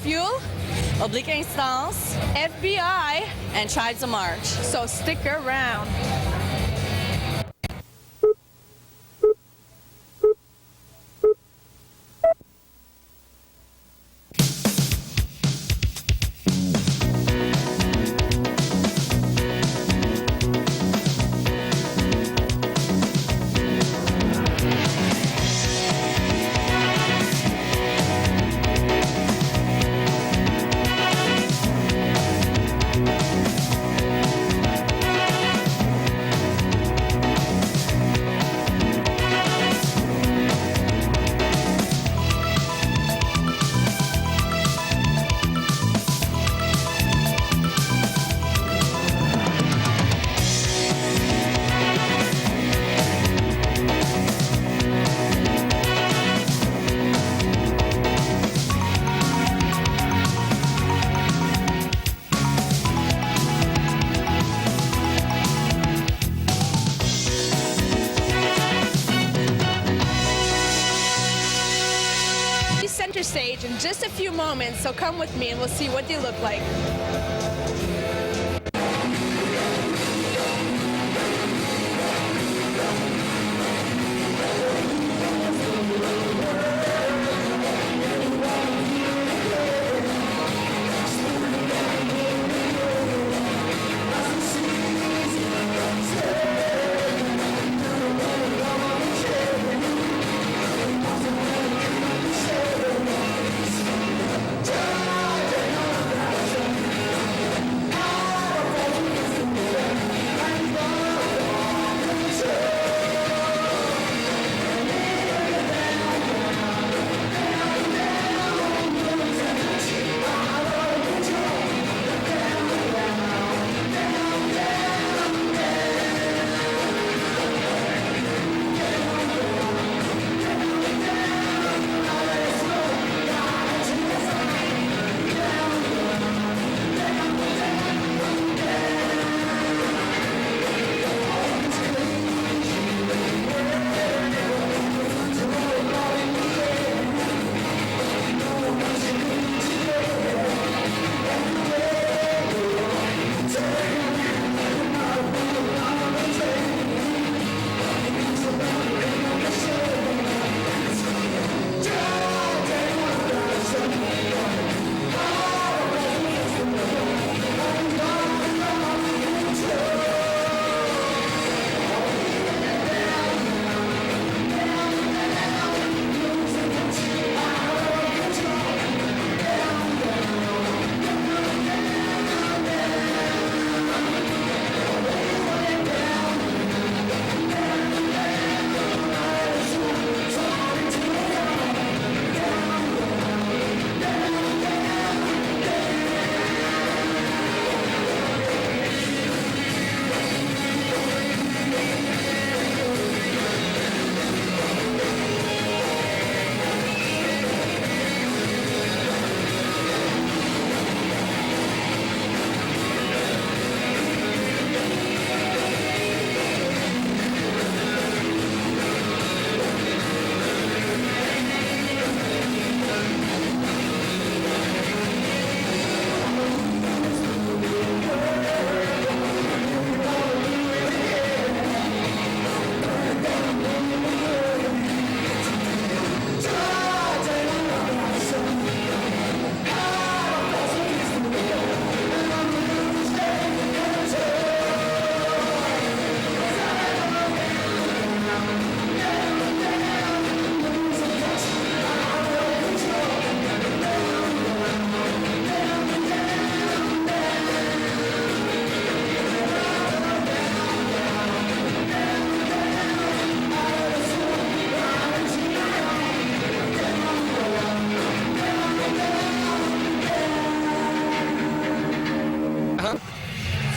Fuel, Oblique Instance, FBI, and Child of March. So stick around. Center stage in just a few moments, so come with me and we'll see what they look like.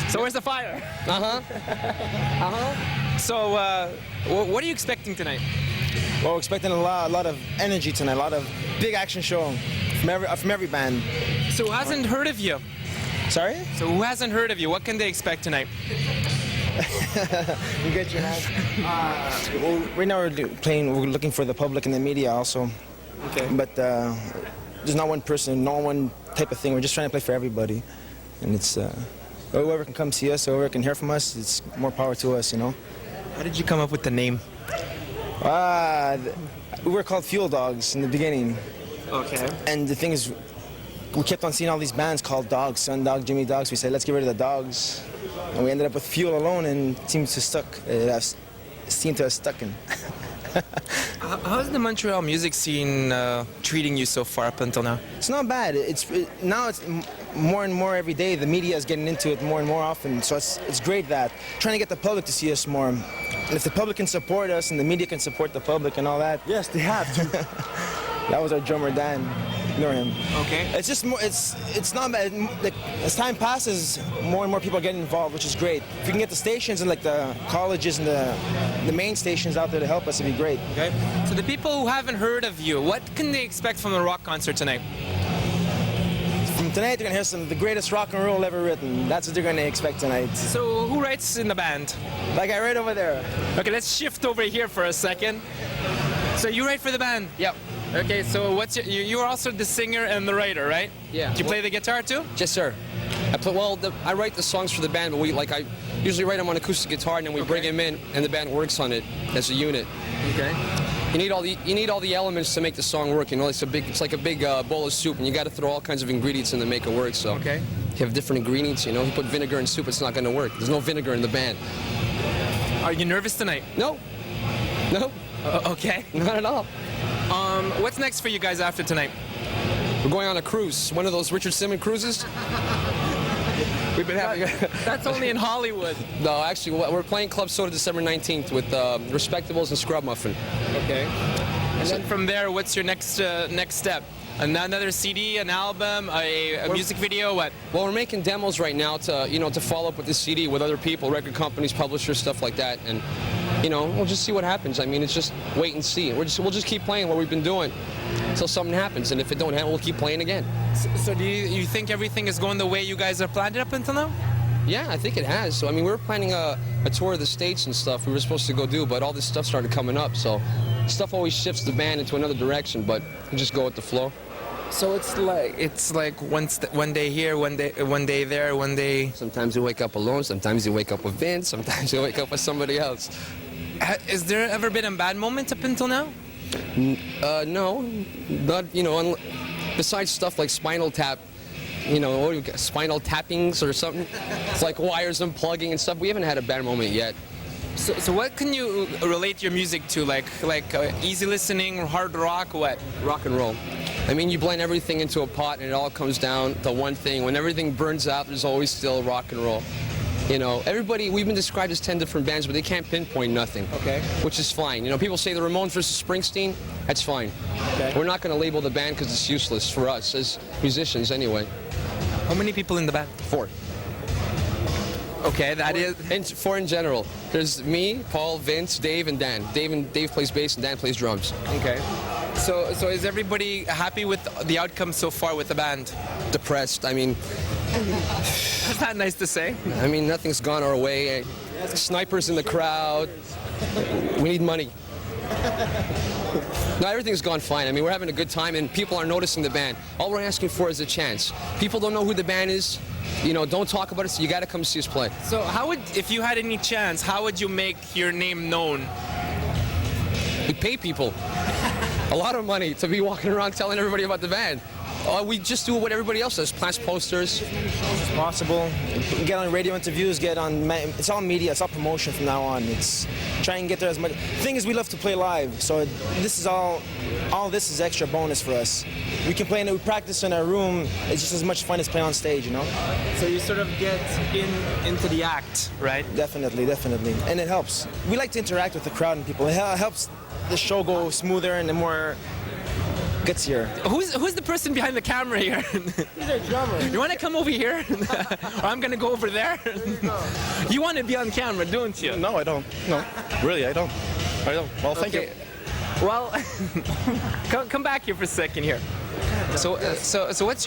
So where's the fire? So what are you expecting tonight? Well, we're expecting a lot of energy tonight, a lot of big action show from every band. So who hasn't heard of you? Sorry? So who hasn't heard of you? What can they expect tonight? You get your hands. Well, right now we're looking for the public and the media also. Okay. But there's not one person, not one type of thing. We're just trying to play for everybody, and it's whoever can come see us, whoever can hear from us, it's more power to us, you know. How did you come up with the name? We were called Fuel Dogs in the beginning. Okay. And the thing is, we kept on seeing all these bands called Dogs, Sun Dog, Jimmy Dogs. We said, let's get rid of the dogs. And we ended up with Fuel alone, and it seems to stuck. It seemed to have stuck in. How's the Montreal music scene treating you so far up until now? It's not bad. Now it's more and more every day. The media is getting into it more and more often. So it's great that trying to get the public to see us more. And if the public can support us and the media can support the public and all that, yes, they have to. That was our drummer Dan. Ignore him. Okay. It's just more. It's not bad. Like, as time passes, more and more people are getting involved, which is great. If we can get the stations and like the colleges and the main stations out there to help us, it'd be great. Okay. So the people who haven't heard of you, what can they expect from the rock concert tonight? From tonight, they're gonna hear the greatest rock and roll ever written. That's what they're gonna expect tonight. So who writes in the band? That guy right over there. Okay, let's shift over here for a second. So you write for the band? Yep. Okay, so what's you're also the singer and the writer, right? Yeah. Do you play the guitar too? Yes, sir. I write the songs for the band, but I usually write them on acoustic guitar, and then we bring him in, and the band works on it as a unit. Okay. You need all the elements to make the song work. You know, it's like a big bowl of soup, and you got to throw all kinds of ingredients in to make it work. So Okay. you have different ingredients. You know, you put vinegar in soup, it's not going to work. There's no vinegar in the band. Are you nervous tonight? No. Okay. Not at all. What's next for you guys after tonight? We're going on a cruise, one of those Richard Simmons cruises. We've been having. That's only in Hollywood. No, actually, we're playing Club Soda December 19th with Respectables and Scrub Muffin. Okay. And then from there, what's your next step? Another CD, an album, a music video, what? Well, we're making demos right now to follow up with the CD with other people, record companies, publishers, stuff like that, and we'll just see what happens. I mean, it's just wait and see. We'll just keep playing what we've been doing until something happens, and if it don't happen, we'll keep playing again. So do you think everything is going the way you guys have planned it up until now? Yeah, I think it has. So I mean, we were planning a tour of the States and stuff we were supposed to go do, but all this stuff started coming up. So stuff always shifts the band into another direction, but we just go with the flow. So it's like one day here, one day there, one day. Sometimes you wake up alone. Sometimes you wake up with Vince. Sometimes you wake up with somebody else. Is there ever been a bad moment up until now? No, not besides stuff like Spinal Tap. What do you got, spinal tappings or something. It's like wires unplugging and stuff. We haven't had a bad moment yet. So what can you relate your music to? Like easy listening, hard rock, what? Rock and roll. I mean, you blend everything into a pot and it all comes down to one thing. When everything burns out, there's always still rock and roll. Everybody, we've been described as 10 different bands, but they can't pinpoint nothing. Okay. Which is fine. People say the Ramones versus Springsteen, that's fine. Okay. We're not going to label the band because it's useless for us as musicians anyway. How many people in the band? 4. Okay, that is... And 4 in general. There's me, Paul, Vince, Dave, and Dan. Dave plays bass and Dan plays drums. Okay. So is everybody happy with the outcome so far with the band? Depressed. I mean... That's not nice to say. I mean, nothing's gone our way. Snipers in the crowd. We need money. No, everything's gone fine. I mean, we're having a good time, and people are noticing the band. All we're asking for is a chance. People don't know who the band is. Don't talk about it, so you got to come see us play. So if you had any chance, how would you make your name known? We pay people a lot of money to be walking around telling everybody about the band. We just do what everybody else does, blast posters. As possible. Get on radio interviews, it's all media, it's all promotion from now on. It's try and get there as much. The thing is, we love to play live, so this is all this is extra bonus for us. We can we practice in our room, it's just as much fun as playing on stage, So you sort of get into the act, right? Definitely. And it helps. We like to interact with the crowd and people. It helps the show go smoother and more gutsier. Who's the person behind the camera here? He's our drummer. You want to come over here? Or I'm going to go over there? You want to be on camera, don't you? No, I don't. No, really, I don't. Well, thank you. Well, come back here for a second here. So what's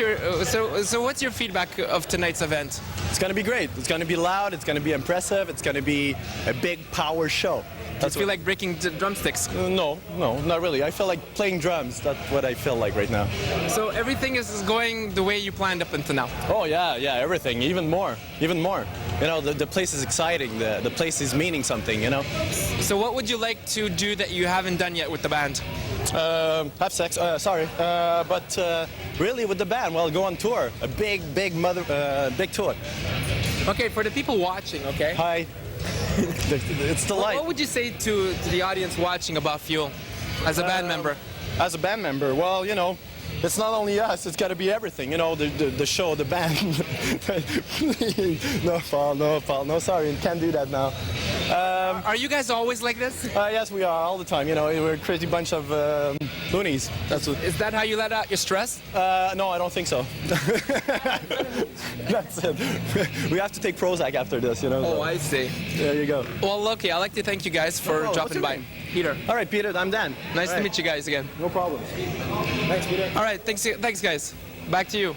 your feedback of tonight's event? It's going to be great. It's going to be loud. It's going to be impressive. It's going to be a big power show. Do you feel like breaking drumsticks? No, not really. I feel like playing drums. That's what I feel like right now. So everything is going the way you planned up until now? Oh, yeah, everything. Even more. You know, the place is exciting. The place is meaning something, you know. So what would you like to do that you haven't done yet with the band? Have sex, but really with the band, well, go on tour. A big tour. Okay, for the people watching, okay? Hi. It's the light. What would you say to the audience watching about Fuel as a band member? As a band member, well, you know, it's not only us, it's got to be everything, you know, the show, the band. No, Paul, no, sorry, can't do that now. Are you guys always like this? Yes, we are, all the time, you know, we're a crazy bunch of loonies. Is that how you let out your stress? No, I don't think so. That's it. We have to take Prozac after this, you know. Oh, I see. There you go. Well, okay, I'd like to thank you guys for dropping by. Name? Peter. All right, Peter, I'm Dan. Nice to meet you guys again. No problem. Thanks, Peter. All right, thanks guys. Back to you.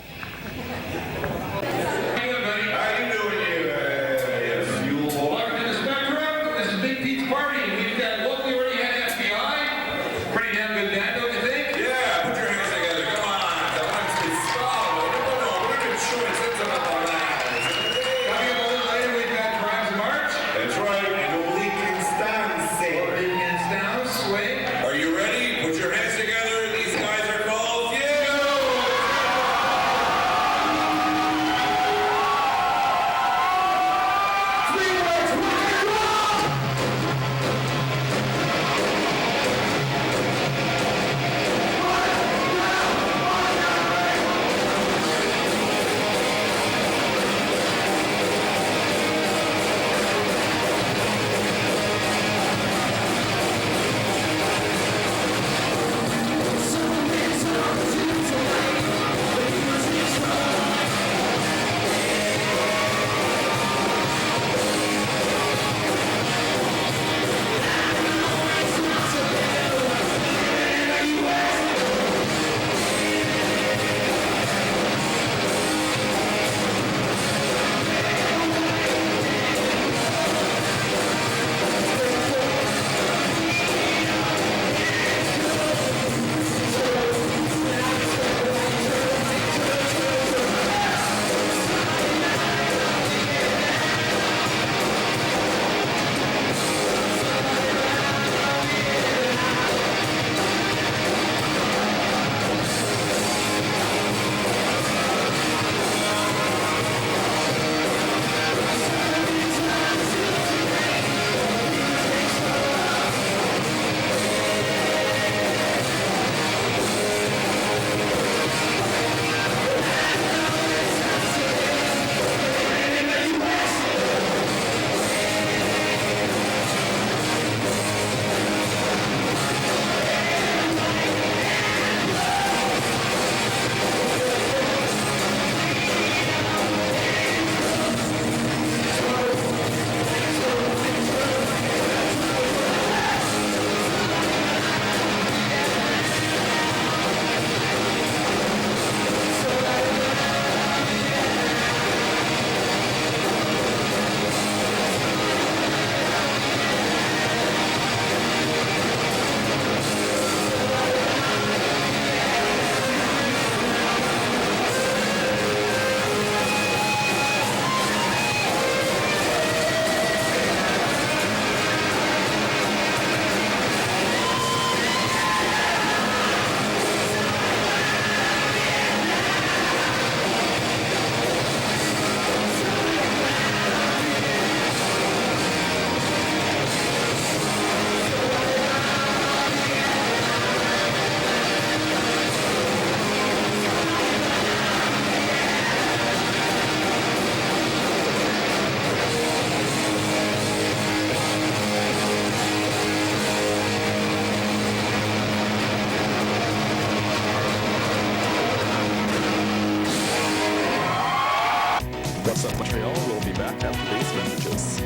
What's Up Montreal will be back after these messages.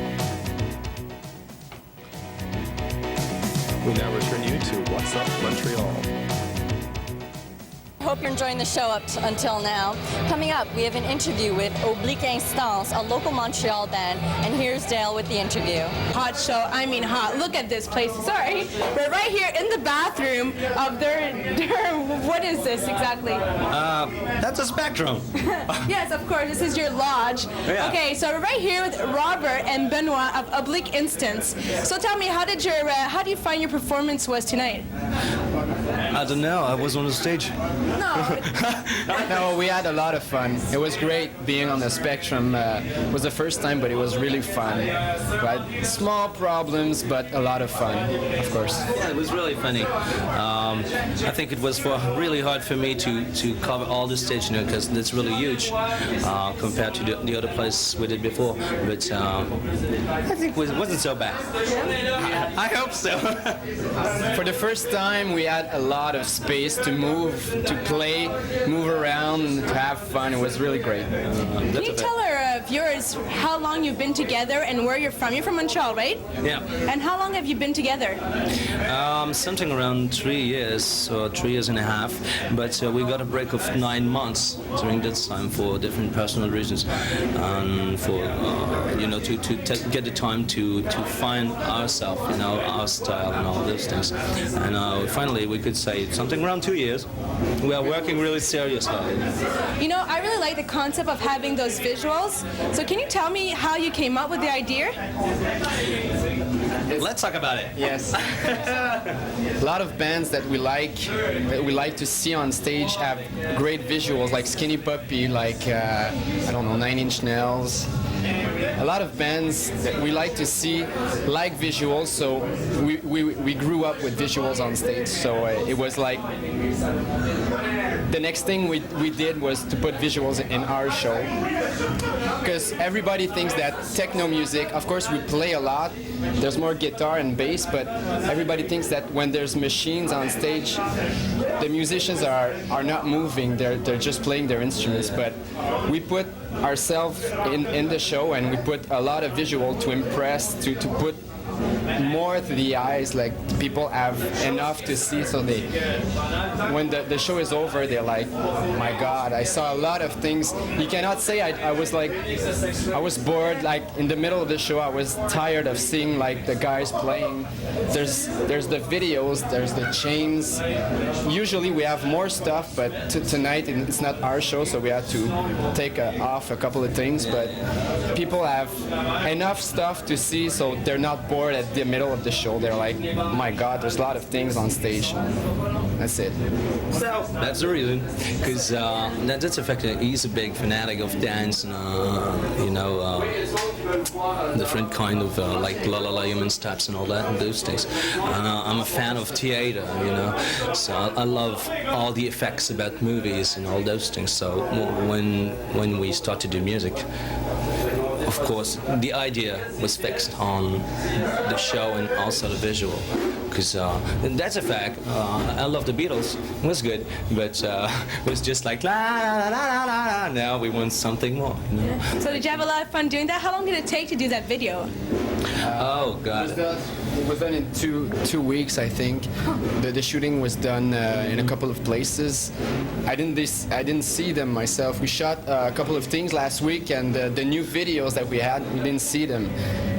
We now return you to What's Up Montreal. hope you're enjoying the show until now. Coming up, we have an interview with Oblique Instance, a local Montreal band, and here's Dale with the interview. Hot show, I mean hot. Look at this place. Sorry, we're right here in the bathroom of their what is this exactly? That's a spectrum. Yes, of course, this is your lodge. Yeah. Okay, so we're right here with Robert and Benoit of Oblique Instance. So tell me, how do you find your performance was tonight? I don't know. I was on the stage. No. No, we had a lot of fun. It was great being on the Spectrum. It was the first time, but it was really fun. Right? Small problems, but a lot of fun, of course. Yeah, it was really funny. I think it was really hard for me to cover all the stage, because it's really huge compared to the other place we did before. But I think it wasn't so bad. I hope so. For the first time, we had a lot of space to move, to play, move around, to have fun. It was really great. Can you tell our viewers how long you've been together and where you're from? You're from Montreal, right? Yeah. And how long have you been together? Something around 3 years or 3 years and a half. But we got a break of 9 months during that time for different personal reasons, and for to get the time to find ourselves, our style and all those things. And finally, we could say something around 2 years. We are working really seriously. I really like the concept of having those visuals. So can you tell me how you came up with the idea? Let's talk about it. Yes. A lot of bands that we like to see on stage have great visuals, like Skinny Puppy, like I don't know, 9 Inch Nails. A lot of bands that we like to see like visuals, so we grew up with visuals on stage. So it was like the next thing we did was to put visuals in our show, because everybody thinks that techno music, of course we play a lot, there's more guitar and bass, but everybody thinks that when there's machines on stage, the musicians are not moving, they're just playing their instruments. But we put ourselves in the show, and we put a lot of visual to impress, to put more to the eyes, like people have enough to see, so they, when the show is over, they're like, oh my God, I saw a lot of things. You cannot say I was bored, like in the middle of the show I was tired of seeing like the guys playing. There's the videos, there's the chains. Usually we have more stuff, but tonight it's not our show, so we had to take off a couple of things, but people have enough stuff to see, so they're not bored at the middle of the show. They're like, oh my God, there's a lot of things on stage. That's it. So that's the reason, because that's the fact that he's a big fanatic of dance and different kind of like La La La human steps and all that and those things. I'm a fan of theater, so I love all the effects about movies and all those things. So when we start to do music, of course, the idea was fixed on the show and also the visual, because that's a fact. I love the Beatles. It was good, but it was just like la la la la la la. Now we want something more. So did you have a lot of fun doing that? How long did it take to do that video? Oh God. It was done in two weeks, I think. The shooting was done in a couple of places. I didn't see them myself. We shot a couple of things last week, and the new videos that we had, we didn't see them.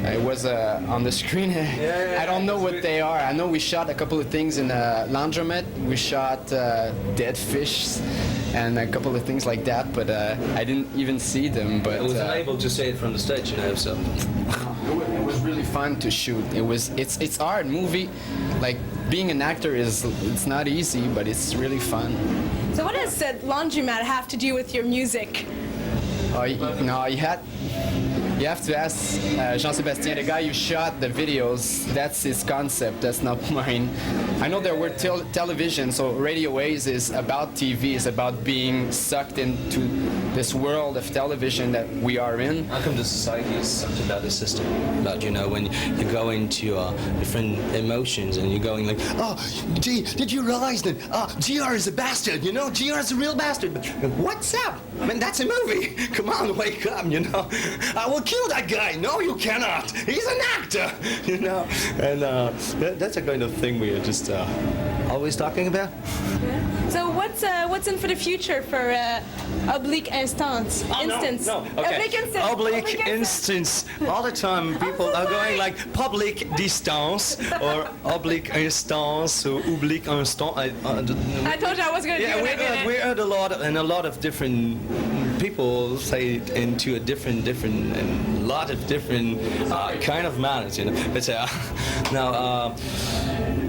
It was on the screen. I don't know what they are. I know we shot a couple of things in a laundromat. We shot dead fish and a couple of things like that, but I didn't even see them. But I was unable to say it from the stage, so. It was really fun to shoot. It's art movie. Like being an actor it's not easy, but it's really fun. So what does the laundromat have to do with your music? You have to ask Jean-Sébastien, the guy who shot the videos. That's his concept, that's not mine. I know there were television, so Radio Waves is about TV, is about being sucked into this world of television that we are in. How come the society is sucked about the system? About, when you go into different emotions and you're going like, oh, gee, did you realize that GR is a bastard, GR is a real bastard. But what's up? Man, that's a movie. Come on, wake up, I will kill that guy. No, you cannot. He's an actor, And that's the kind of thing we are just always talking about. So what what's in for the future for Oblique Instance? Instance. No. Okay. Oblique Instance. All the time people are going like public distance or oblique instance or oblique instant. I told you I was going to do it. We heard a lot and a lot of different people say it into a different and a lot of different kind of manners, you know. But now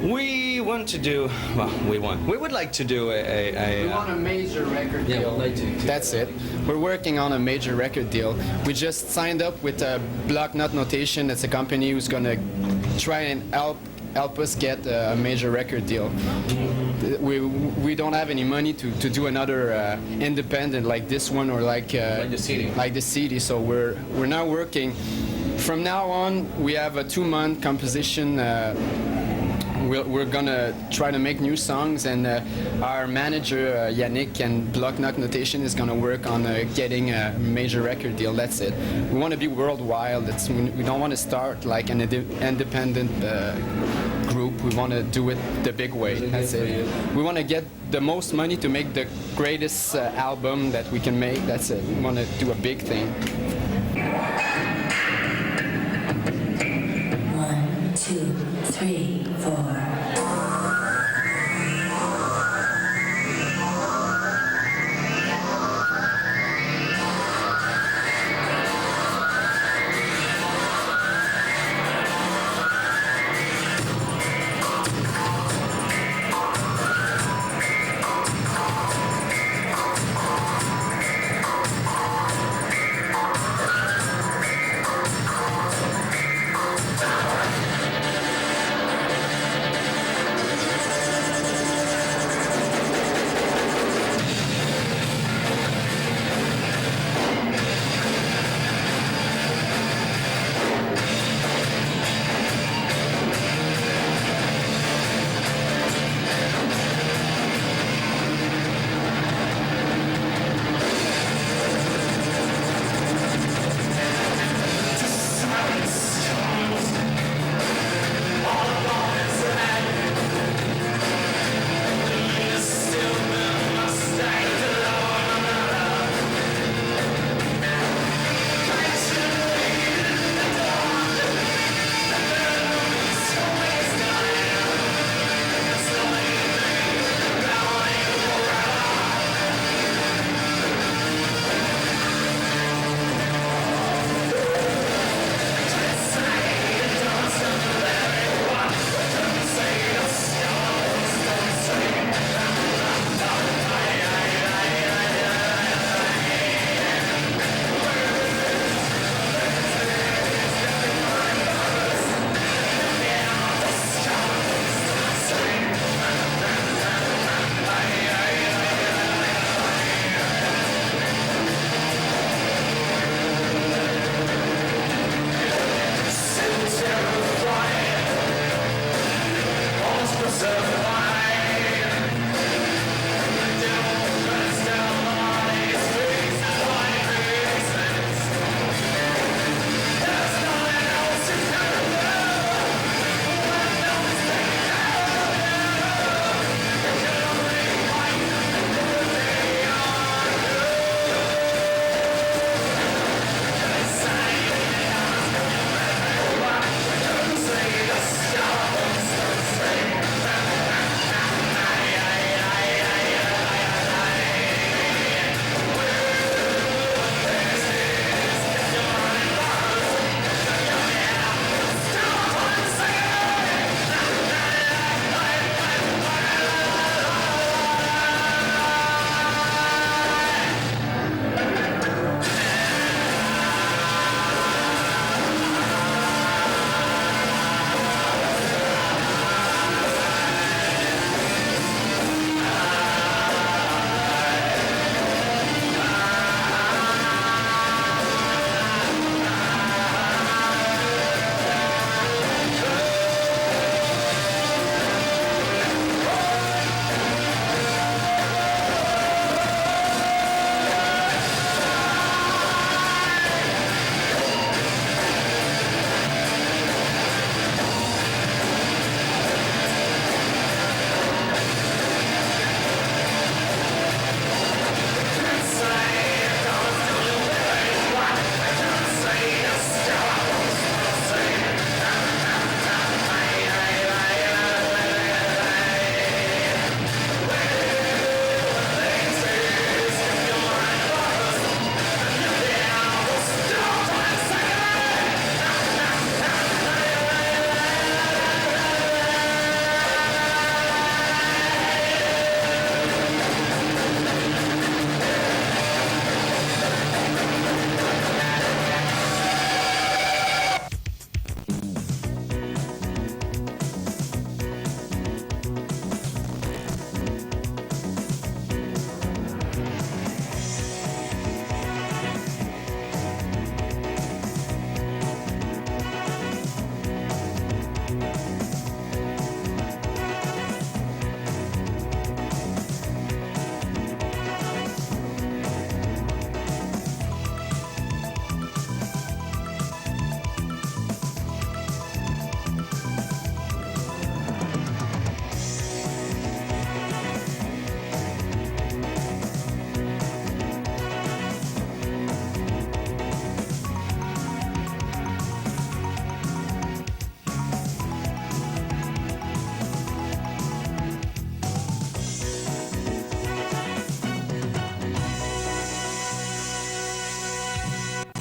we want to do. Well, we would like to do We want a major record deal. That's it. We're working on a major record deal. We just signed up with Block Nut Notation. That's a company who's going to try and help us get a major record deal. We don't have any money to do another independent like this one or like the CD. So we're now working. From now on, we have a 2-month composition. We're gonna try to make new songs, and our manager Yannick and Block Nut Notation is gonna work on getting a major record deal. That's it. We want to be worldwide. We don't want to start like an independent group. We want to do it the big way. That's it. We want to get the most money to make the greatest album that we can make. That's it. We want to do a big thing. 1, 2, 3, 4.